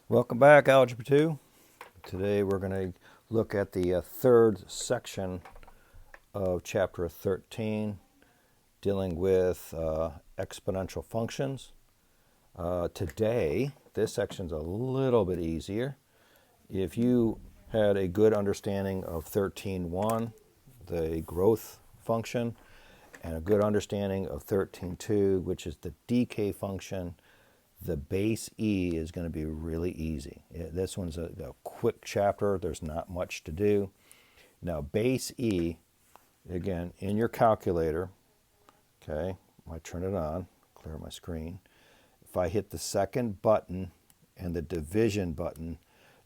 Welcome back, Algebra 2. Today we're going to look at the third section of Chapter 13, dealing with exponential functions. Today, this section's a little bit easier. If you had a good understanding of 13.1, the growth function, and a good understanding of 13.2, which is the decay function, the base E is going to be really easy. This one's a quick chapter. There's not much to do. Now, base E, again, in your calculator, okay, I turn it on, clear my screen. If I hit the second button and the division button,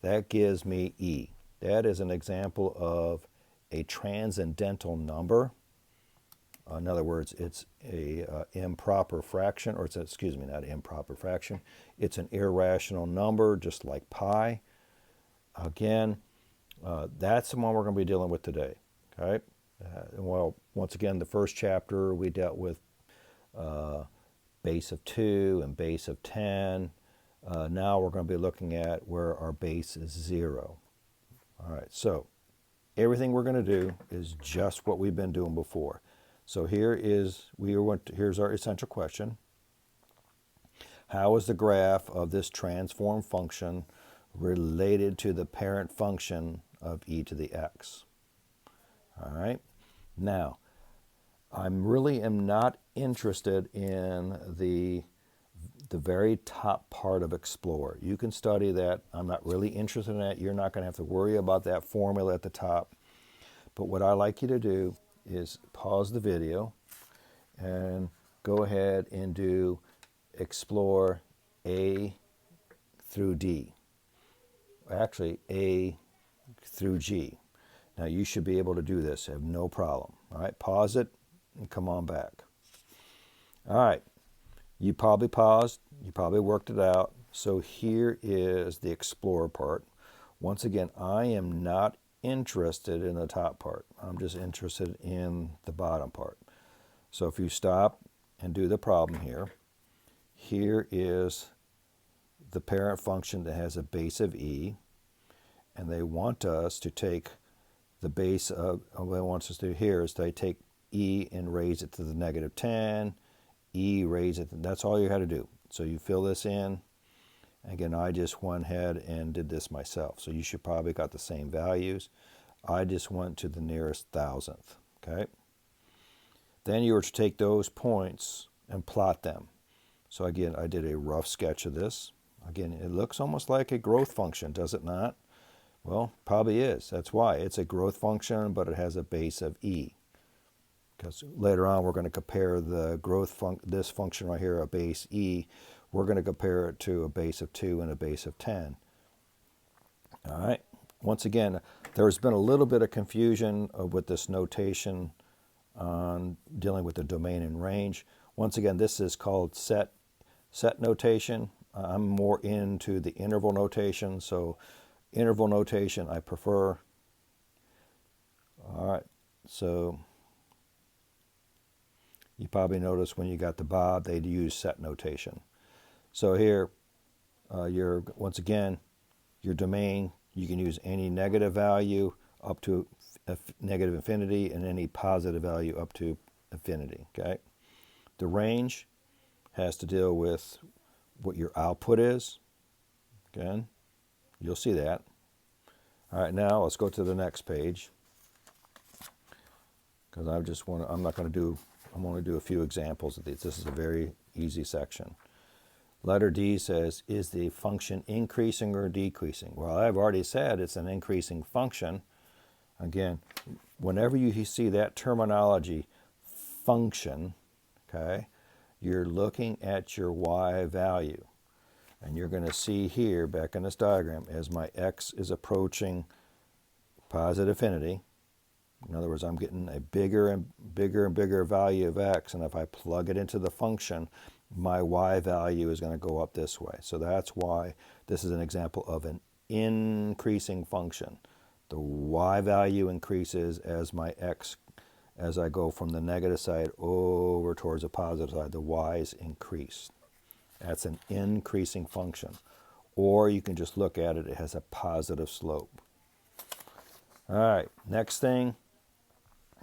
that gives me E. That is an example of a transcendental number. In other words, it's a improper fraction, or excuse me, not improper fraction. It's an irrational number, just like pi. Again, that's the one we're going to be dealing with today. Okay. Well, once again, the first chapter we dealt with base of 2 and base of 10. Now we're going to be looking at where our base is 0. All right. So everything we're going to do is just what we've been doing before. So here's our essential question. How is the graph of this transform function related to the parent function of e to the x? All right. Now, I really am not interested in the very top part of Explore. You can study that. I'm not really interested in that. You're not going to have to worry about that formula at the top. But what I like you to do is pause the video and go ahead and do Explore A through D. Actually, A through G. Now you should be able to do this, have no problem. All right, pause it and come on back. All right, you probably paused, you probably worked it out. So here is the Explore part. Once again, I am not interested in the top part. I'm just interested in the bottom part. So if you stop and do the problem here, here is the parent function that has a base of e, and they want us to take the base of, what it wants us to do here is they take e and raise it to the negative 10, e raise it, that's all you had to do. So you fill this in. Again, I just went ahead and did this myself. So you should probably got the same values. I just went to the nearest thousandth, okay? Then you were to take those points and plot them. So again, I did a rough sketch of this. Again, it looks almost like a growth function, does it not? Well, probably is. That's why. It's a growth function, but it has a base of e. Because later on, we're going to compare the this function right here, a base e, we're going to compare it to a base of 2 and a base of 10. All right. Once again, there's been a little bit of confusion with this notation on dealing with the domain and range. Once again, this is called set notation. I'm more into the interval notation, so interval notation I prefer. All right. So you probably noticed when you got the Bob, they'd use set notation. So here, once again, your domain, you can use any negative value up to negative infinity and any positive value up to infinity, okay? The range has to deal with what your output is. Again, you'll see that. All right, now let's go to the next page because I'm going to do a few examples of these. This is a very easy section. Letter D says, is the function increasing or decreasing? Well, I've already said it's an increasing function. Again, whenever you see that terminology, function, okay, you're looking at your y value. And you're going to see here, back in this diagram, as my x is approaching positive infinity, in other words, I'm getting a bigger and bigger and bigger value of x, and if I plug it into the function, my y value is going to go up this way. So that's why this is an example of an increasing function. The y value increases as my x, as I go from the negative side over towards the positive side, the y's increase. That's an increasing function. or you can just look at it, it has a positive slope. All right, next thing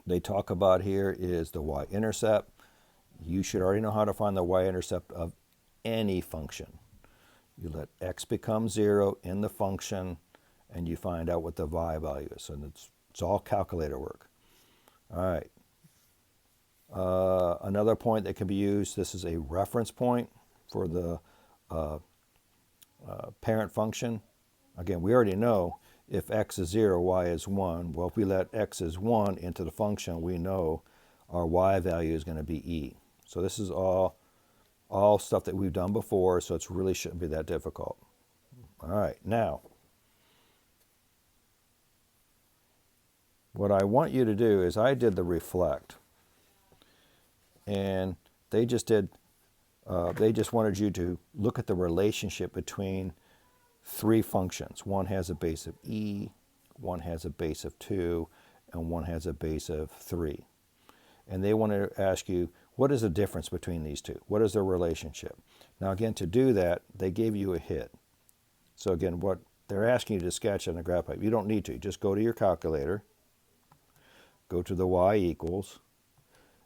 they talk about here is the y-intercept. You should already know how to find the y-intercept of any function. You let x become 0 in the function, and you find out what the y value is. And it's all calculator work. All right. Another point that can be used, this is a reference point for the parent function. Again, we already know if x is 0, y is 1. Well, if we let x is 1 into the function, we know our y value is going to be e. So this is all stuff that we've done before, so it really shouldn't be that difficult. All right, now, what I want you to do is I did the reflect, and they just wanted you to look at the relationship between three functions. One has a base of e, one has a base of 2, and one has a base of 3. And they want to ask you, what is the difference between these two? What is their relationship? Now again, to do that, they gave you a hit. So again, what they're asking you to sketch on a graph pipe, you don't need to. Just go to your calculator, go to the y equals,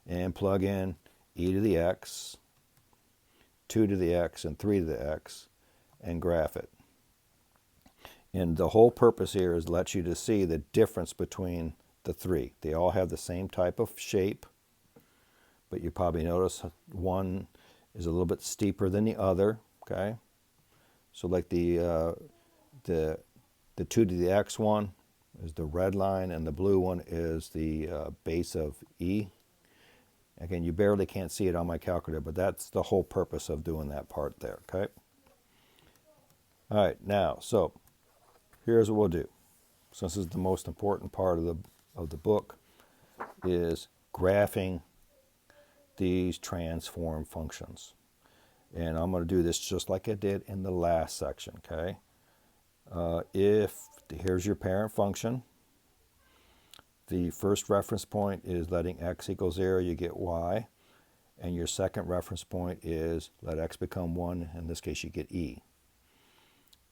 and plug in e to the x, 2 to the x, and 3 to the x, and graph it. And the whole purpose here is to let you to see the difference between the three. They all have the same type of shape, but you probably notice one is a little bit steeper than the other, okay? So like the 2 to the x one is the red line, and the blue one is the base of e. Again, you barely can't see it on my calculator, but that's the whole purpose of doing that part there, okay? All right, now, so here's what we'll do. Since this is the most important part of the book, is graphing these transform functions. And I'm going to do this just like I did in the last section, okay? Here's your parent function. The first reference point is letting x equal 0, you get y. And your second reference point is let x become 1, in this case you get e.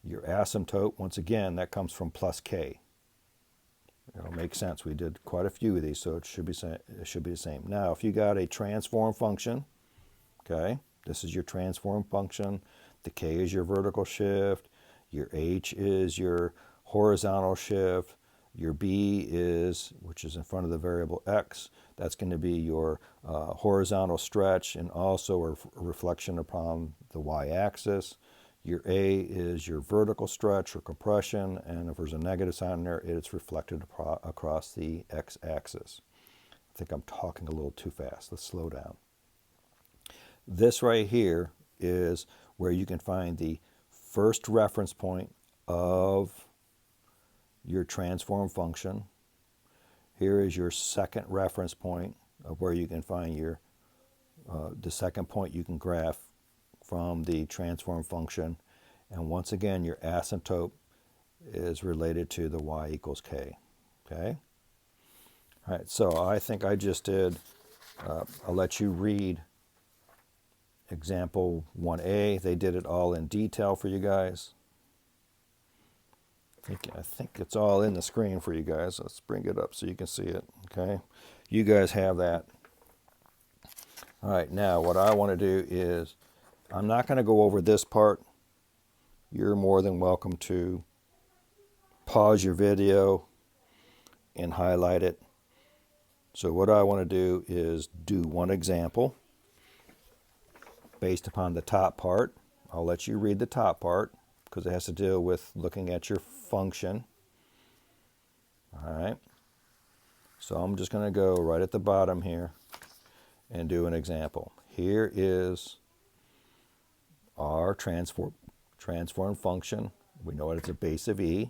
Your asymptote, once again, that comes from plus k. It'll make sense. We did quite a few of these, so it should be the same. Now, if you got a transform function, okay, this is your transform function. The k is your vertical shift. Your h is your horizontal shift. Your b is, which is in front of the variable x, that's going to be your horizontal stretch and also a reflection upon the y-axis. Your a is your vertical stretch or compression, and if there's a negative sign there, it's reflected across the x-axis. I think I'm talking a little too fast. Let's slow down. This right here is where you can find the first reference point of your transform function. Here is your second reference point of where you can find your the second point you can graph from the transform function. And once again, your asymptote is related to the y equals k. Okay? All right, so I think I just did, I'll let you read example 1a. They did it all in detail for you guys. I think it's all in the screen for you guys. Let's bring it up so you can see it. Okay? You guys have that. All right, now what I want to do is, I'm not going to go over this part. You're more than welcome to pause your video and highlight it. So what I want to do is do one example based upon the top part. I'll let you read the top part because it has to deal with looking at your function. All right. So I'm just going to go right at the bottom here and do an example. Here is our transform function. We know it's a base of e.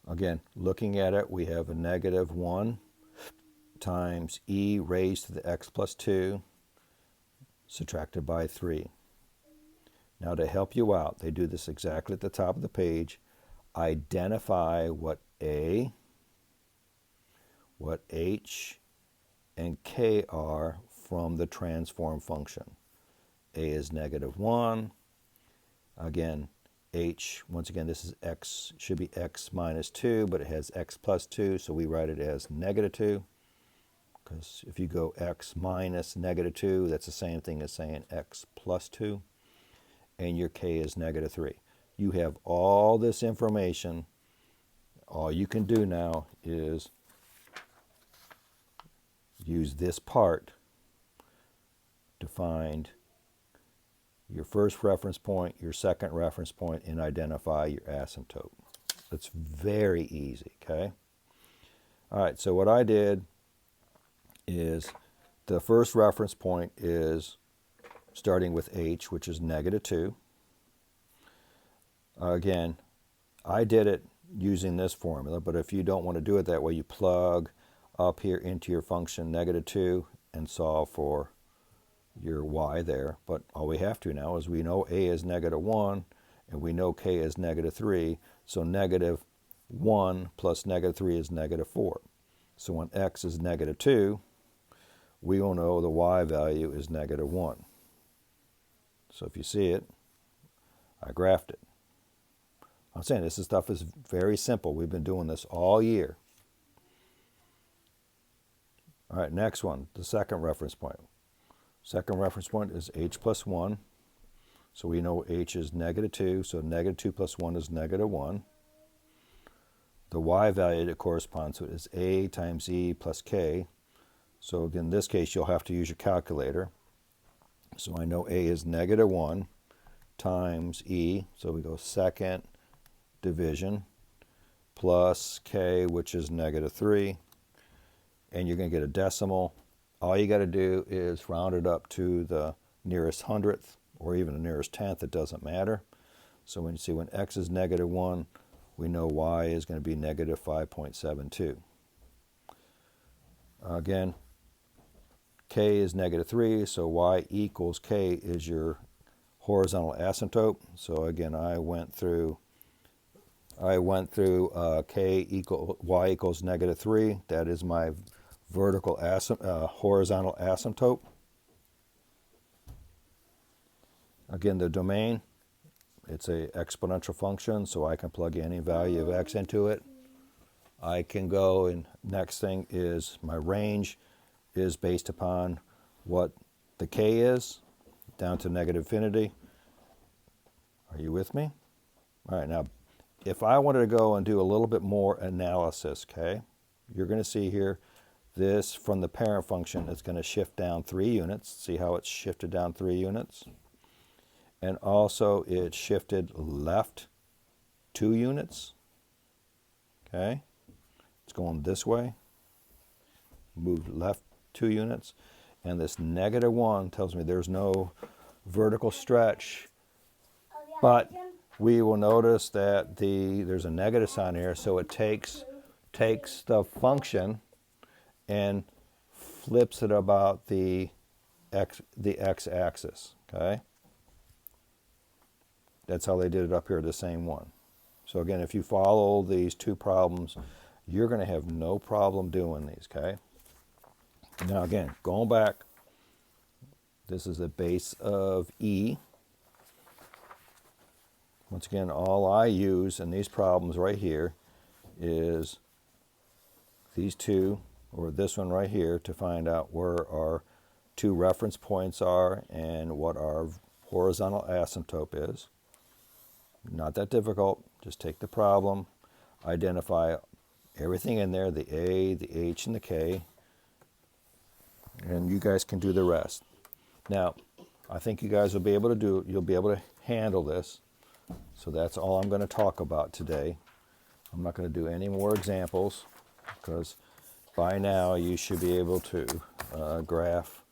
Again, looking at it, we have a negative 1 times e raised to the x plus 2 subtracted by 3. Now to help you out, they do this exactly at the top of the page. Identify what a, what h, and k are from the transform function. A is negative 1, Again, h, once again, this is x, should be x minus 2, but it has x plus 2, so we write it as negative 2. Because if you go x minus negative 2, that's the same thing as saying x plus 2. And your k is negative 3. You have all this information. All you can do now is use this part to find your first reference point, your second reference point, and identify your asymptote. It's very easy, okay? All right, so what I did is the first reference point is starting with h, which is negative 2. Again, I did it using this formula, but if you don't want to do it that way, you plug up here into your function negative 2 and solve for your y there. But all we have to now is we know a is negative 1 and we know k is negative 3, so negative 1 plus negative 3 is negative 4. So when x is negative 2, we will know the y value is negative 1. So if you see it, I graphed it. I'm saying this stuff is very simple. We've been doing this all year. All right, next one, the second reference point. Second reference point is h plus 1. So we know h is negative 2, so negative 2 plus 1 is negative 1. The y value that corresponds to it is a times e plus k. So again, in this case, you'll have to use your calculator. So I know a is negative 1 times e, so we go second division, plus k, which is negative 3, and you're going to get a decimal. All you got to do is round it up to the nearest hundredth, or even the nearest tenth, it doesn't matter. So when you see when x is negative 1, we know y is going to be negative 5.72. Again, k is negative 3, so y equals k is your horizontal asymptote. So again, I went through k equal y equals negative 3. That is my vertical horizontal asymptote. Again, the domain, it's a exponential function, so I can plug any value of x into it. I can go, and next thing is my range is based upon what the k is, down to negative infinity. Are you with me? All right, now, if I wanted to go and do a little bit more analysis, okay, you're going to see here, this from the parent function is going to shift down 3 units. See how it's shifted down 3 units? And also it shifted left 2 units. Okay, it's going this way. Moved left 2 units. And this negative 1 tells me there's no vertical stretch. But we will notice that there's a negative sign here, so it takes the function and flips it about the x-axis, okay? That's how they did it up here, the same one. So again, if you follow these 2 problems, you're going to have no problem doing these, okay? Now again, going back, this is the base of E. Once again, all I use in these problems right here is these 2, or this one right here, to find out where our 2 reference points are and what our horizontal asymptote is. Not that difficult. Just take the problem, identify everything in there, the A, the H, and the K, and you guys can do the rest. Now, I think you guys will be able to do, you'll be able to handle this. So that's all I'm going to talk about today. I'm not going to do any more examples because by now you should be able to graph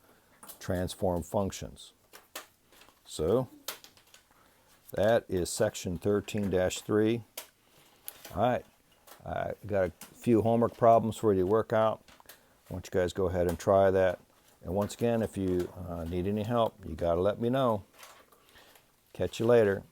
transform functions. So that is section 13-3. All right, I got a few homework problems for you to work out. I want you guys to go ahead and try that. And once again, if you need any help, you got to let me know. Catch you later.